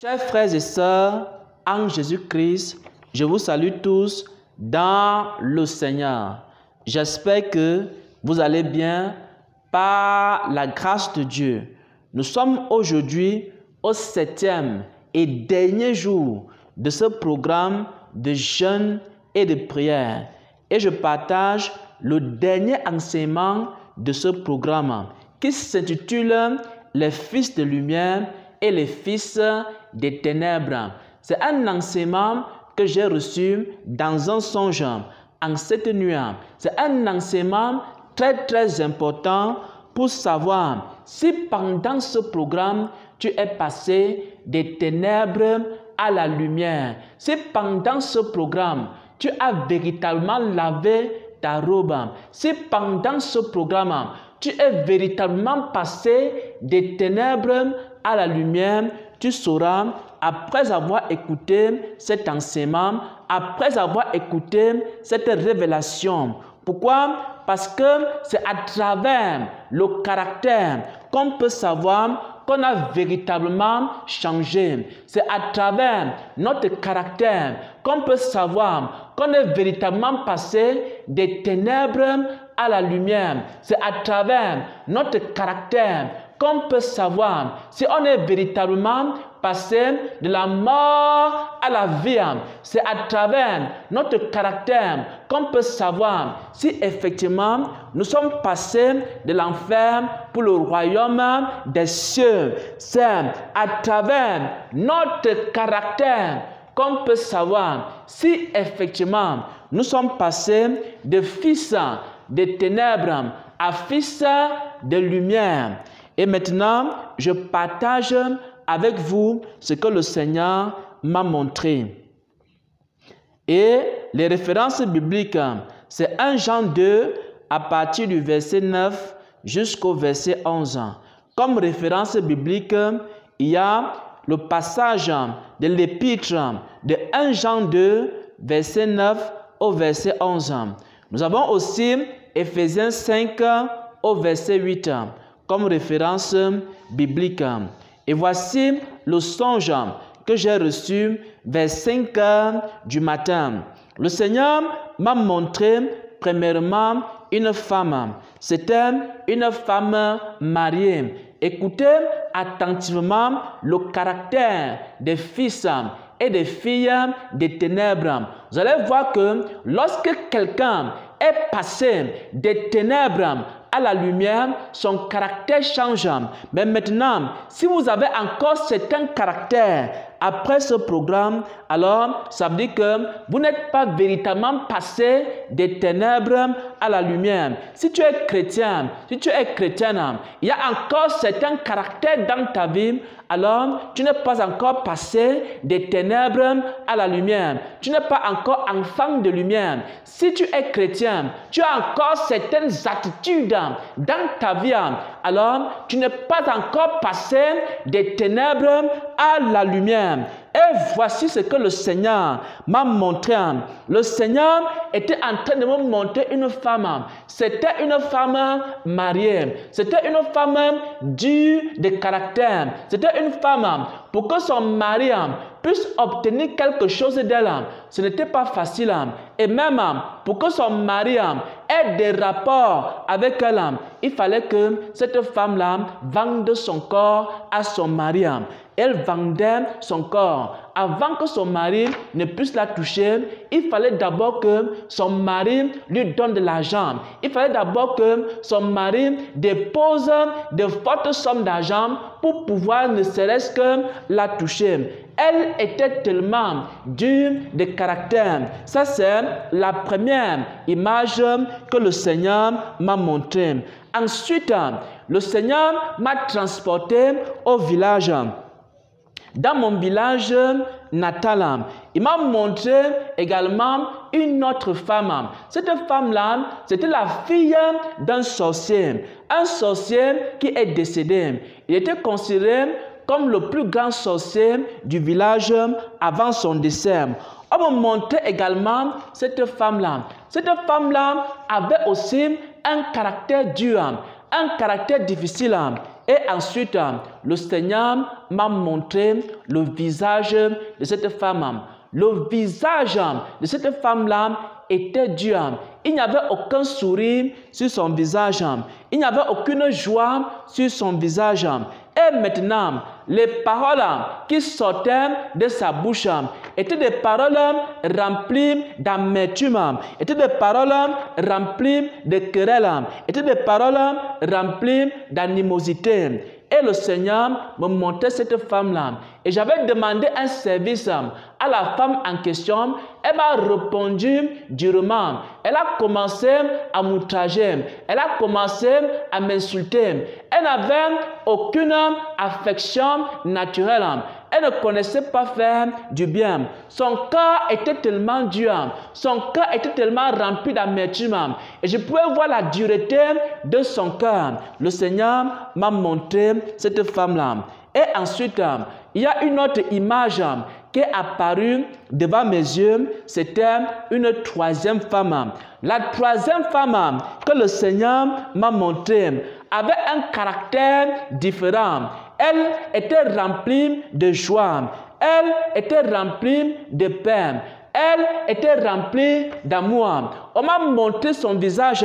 Chers frères et sœurs, en Jésus-Christ, je vous salue tous dans le Seigneur. J'espère que vous allez bien par la grâce de Dieu. Nous sommes aujourd'hui au 7e et dernier jour de ce programme de jeûne et de prière. Et je partage le dernier enseignement de ce programme qui s'intitule « Les fils de lumière et les fils des ténèbres ». C'est un enseignement que j'ai reçu dans un songe en cette nuit. C'est un enseignement très important pour savoir si pendant ce programme, tu es passé des ténèbres à la lumière. Si pendant ce programme, tu as véritablement lavé ta robe. Si pendant ce programme, tu es véritablement passé des ténèbres à la lumière, tu sauras, après avoir écouté cet enseignement, après avoir écouté cette révélation. Pourquoi? Parce que c'est à travers le caractère qu'on peut savoir qu'on a véritablement changé. C'est à travers notre caractère qu'on peut savoir qu'on est véritablement passé des ténèbres à la lumière. C'est à travers notre caractère qu'on peut savoir si on est véritablement passé de la mort à la vie. C'est à travers notre caractère qu'on peut savoir si effectivement nous sommes passés de l'enfer pour le royaume des cieux. C'est à travers notre caractère qu'on peut savoir si effectivement nous sommes passés de fils des ténèbres à fils de lumière. Et maintenant, je partage avec vous ce que le Seigneur m'a montré. Et les références bibliques, c'est 1 Jean 2 à partir du verset 9 jusqu'au verset 11. Comme référence biblique, il y a le passage de l'épître de 1 Jean 2, verset 9 au verset 11. Nous avons aussi Éphésiens 5 au verset 8 comme référence biblique. Et voici le songe que j'ai reçu vers 5 heures du matin. Le Seigneur m'a montré premièrement une femme. C'était une femme mariée. Écoutez attentivement le caractère des fils et des filles des ténèbres. Vous allez voir que lorsque quelqu'un est passé des ténèbres à la lumière, son caractère change. Mais maintenant, si vous avez encore certain caractère après ce programme, alors ça veut dire que vous n'êtes pas véritablement passé des ténèbres à la lumière. Si tu es chrétien, si tu es chrétienne, il y a encore certains caractères dans ta vie, alors tu n'es pas encore passé des ténèbres à la lumière. Tu n'es pas encore enfant de lumière. Si tu es chrétien, tu as encore certaines attitudes dans ta vie, alors tu n'es pas encore passé des ténèbres à la lumière. Et voici ce que le Seigneur m'a montré. Le Seigneur était en train de me montrer une femme. C'était une femme mariée. C'était une femme dure de caractère. C'était une femme pour que son mari puisse obtenir quelque chose d'elle. Ce n'était pas facile. Et même pour que son mari ait des rapports avec elle, il fallait que cette femme-là vende son corps à son mari. Elle vendait son corps. Avant que son mari ne puisse la toucher, il fallait d'abord que son mari lui donne de l'argent. Il fallait d'abord que son mari dépose de fortes sommes d'argent pour pouvoir ne serait-ce que la toucher. Elle était tellement dure de caractère. Ça, c'est la première image que le Seigneur m'a montrée. Ensuite, le Seigneur m'a transporté au village. Dans mon village natal, il m'a montré également une autre femme. Cette femme-là, c'était la fille d'un sorcier. Un sorcier qui est décédé. Il était considéré comme le plus grand sorcier du village avant son décès. On me montrait également cette femme-là. Cette femme-là avait aussi un caractère dur, un caractère difficile. Et ensuite, le Seigneur m'a montré le visage de cette femme. Le visage de cette femme-là était dur. Il n'y avait aucun sourire sur son visage. Il n'y avait aucune joie sur son visage. Et maintenant, les paroles qui sortaient de sa bouche étaient des paroles remplies d'amertume, étaient des paroles remplies de querelles, étaient des paroles remplies d'animosité. Et le Seigneur me montrait cette femme-là. Et j'avais demandé un service à la femme en question. Elle m'a répondu durement. Elle a commencé à m'outrager. Elle a commencé à m'insulter. Elle n'avait aucune affection naturelle. Elle ne connaissait pas faire du bien. Son cœur était tellement dur. Son cœur était tellement rempli d'amertume. Et je pouvais voir la dureté de son cœur. Le Seigneur m'a montré cette femme-là. Et ensuite, il y a une autre image qui est apparue devant mes yeux. C'était une troisième femme. La troisième femme que le Seigneur m'a montrée avait un caractère différent. Elle était remplie de joie. Elle était remplie de paix. Elle était remplie d'amour. On m'a montré son visage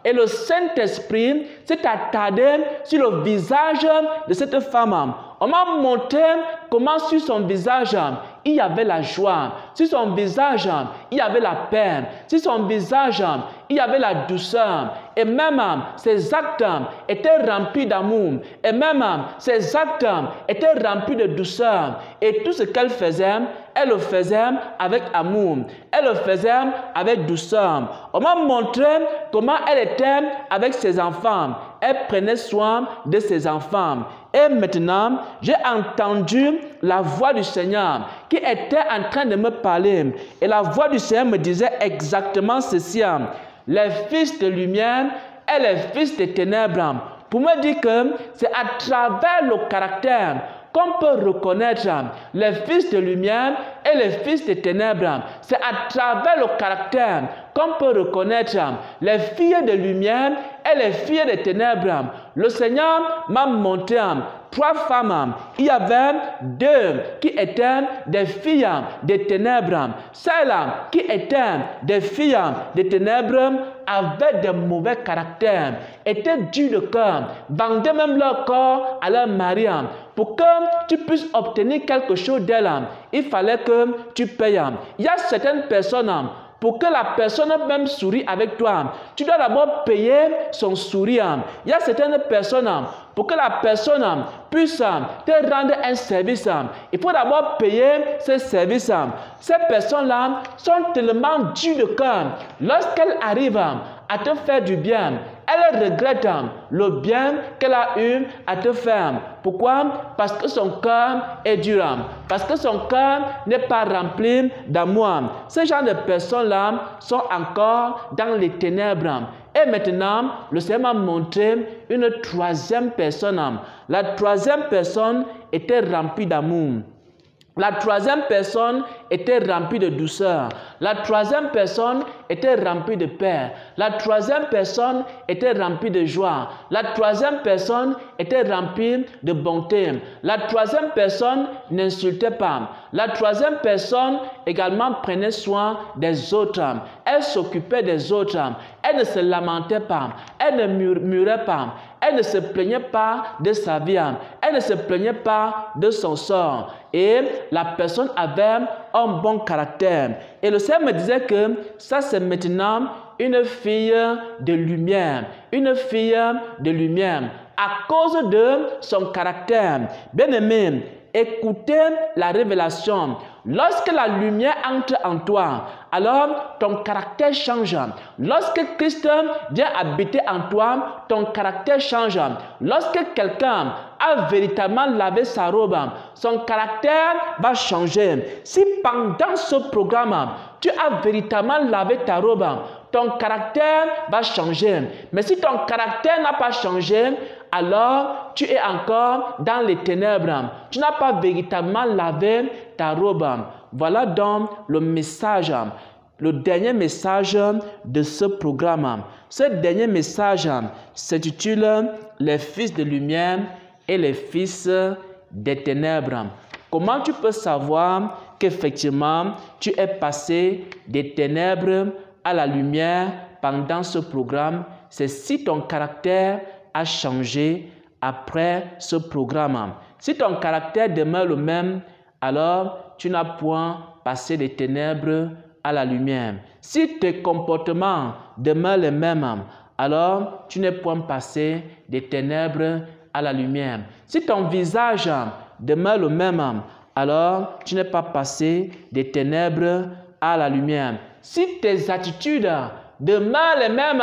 et le Saint-Esprit s'est attardé sur le visage de cette femme. On m'a montré comment sur son visage, il y avait la joie. Sur son visage, il y avait la paix. Sur son visage, il y avait la douceur. Et même ses actes étaient remplis d'amour. Et même ses actes étaient remplis de douceur. Et tout ce qu'elle faisait, elle le faisait avec amour. Elle le faisait avec douceur. On m'a montré comment elle était avec ses enfants. Elle prenait soin de ses enfants. Et maintenant, j'ai entendu la voix du Seigneur qui était en train de me parler. Et la voix du Seigneur me disait exactement ceci. Les fils de lumière et les fils de ténèbres. Pour me dire que c'est à travers le caractère qu'on peut reconnaître les fils de lumière et les fils de ténèbres. C'est à travers le caractère qu'on peut reconnaître les filles de lumière et les filles de ténèbres. Le Seigneur m'a montré trois femmes. Il y avait deux qui étaient des filles des ténèbres. Celles qui étaient des filles des ténèbres avaient de mauvais caractères, étaient dures de cœur, vendaient même leur corps à leur mari. Pour que tu puisses obtenir quelque chose d'elle, il fallait que tu payes. Il y a certaines personnes, pour que la personne même sourie avec toi, tu dois d'abord payer son sourire. Il y a certaines personnes, pour que la personne puisse te rendre un service, il faut d'abord payer ce service. Ces personnes-là sont tellement dures de cœur. Lorsqu'elles arrivent à te faire du bien, elle regrette le bien qu'elle a eu à te faire. Pourquoi? Parce que son cœur est dur. Parce que son cœur n'est pas rempli d'amour. Ces genre de personnes-là sont encore dans les ténèbres. Et maintenant, le Seigneur m'a montré une troisième personne. La troisième personne était remplie d'amour. La troisième personne était remplie de douceur. La troisième personne était remplie de paix. La troisième personne était remplie de joie. La troisième personne était remplie de bonté. La troisième personne n'insultait pas. La troisième personne également prenait soin des autres. Elle s'occupait des autres. Elle ne se lamentait pas. Elle ne murmurait pas. Elle ne se plaignait pas de sa vie. Elle ne se plaignait pas de son sort. Et la personne avait un bon caractère. Et le Seigneur me disait que ça c'est maintenant une fille de lumière. Une fille de lumière. À cause de son caractère. Bien-aimé, écoutez la révélation. Lorsque la lumière entre en toi, alors ton caractère change. Lorsque Christ vient habiter en toi, ton caractère change. Lorsque quelqu'un a véritablement lavé sa robe, son caractère va changer. Si pendant ce programme, tu as véritablement lavé ta robe, ton caractère va changer. Mais si ton caractère n'a pas changé, alors tu es encore dans les ténèbres. Tu n'as pas véritablement lavé ta robe. Voilà donc le message, le dernier message de ce programme. Ce dernier message s'intitule « Les fils de lumière et les fils des ténèbres. Comment tu peux savoir qu'effectivement tu es passé des ténèbres à la lumière pendant ce programme? C'est si ton caractère a changé après ce programme. Si ton caractère demeure le même, alors tu n'as point passé des ténèbres à la lumière. Si tes comportements demeurent les mêmes, alors tu n'es point passé des ténèbres à la lumière. Si ton visage demeure le même, alors tu n'es pas passé des ténèbres à la lumière. Si tes attitudes demeurent les mêmes,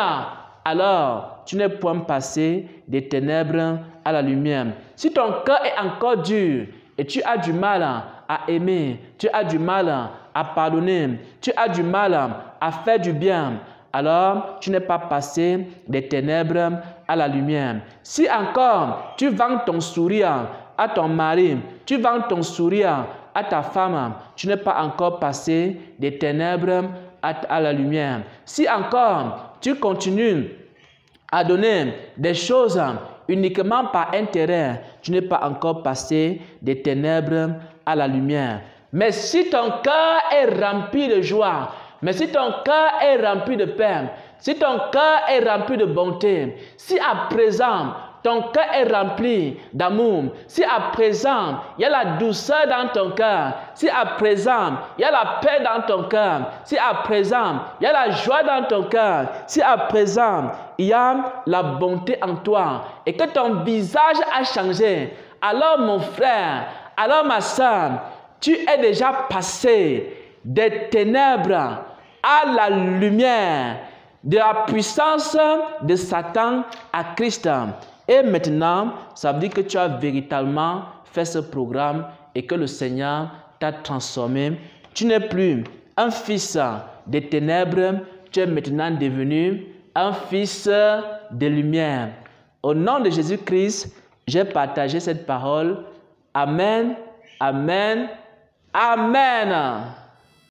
alors tu n'es point passé des ténèbres à la lumière. Si ton cœur est encore dur et tu as du mal à aimer, tu as du mal à pardonner, tu as du mal à faire du bien, alors tu n'es pas passé des ténèbres à la lumière. Si encore tu vends ton sourire à ton mari, tu vends ton sourire à ta femme, tu n'es pas encore passé des ténèbres à la lumière. Si encore tu continues à donner des choses uniquement par intérêt, tu n'es pas encore passé des ténèbres à la lumière. Mais si ton cœur est rempli de joie, mais si ton cœur est rempli de paix, si ton cœur est rempli de bonté, si à présent ton cœur est rempli d'amour, si à présent il y a la douceur dans ton cœur, si à présent il y a la paix dans ton cœur, si à présent il y a la joie dans ton cœur, si à présent il y a la bonté en toi et que ton visage a changé, alors mon frère, alors ma soeur, tu es déjà passé des ténèbres à la lumière, de la puissance de Satan à Christ. Et maintenant, ça veut dire que tu as véritablement fait ce programme et que le Seigneur t'a transformé. Tu n'es plus un fils des ténèbres, tu es maintenant devenu un fils de lumière. Au nom de Jésus-Christ, j'ai partagé cette parole. Amen, amen, amen.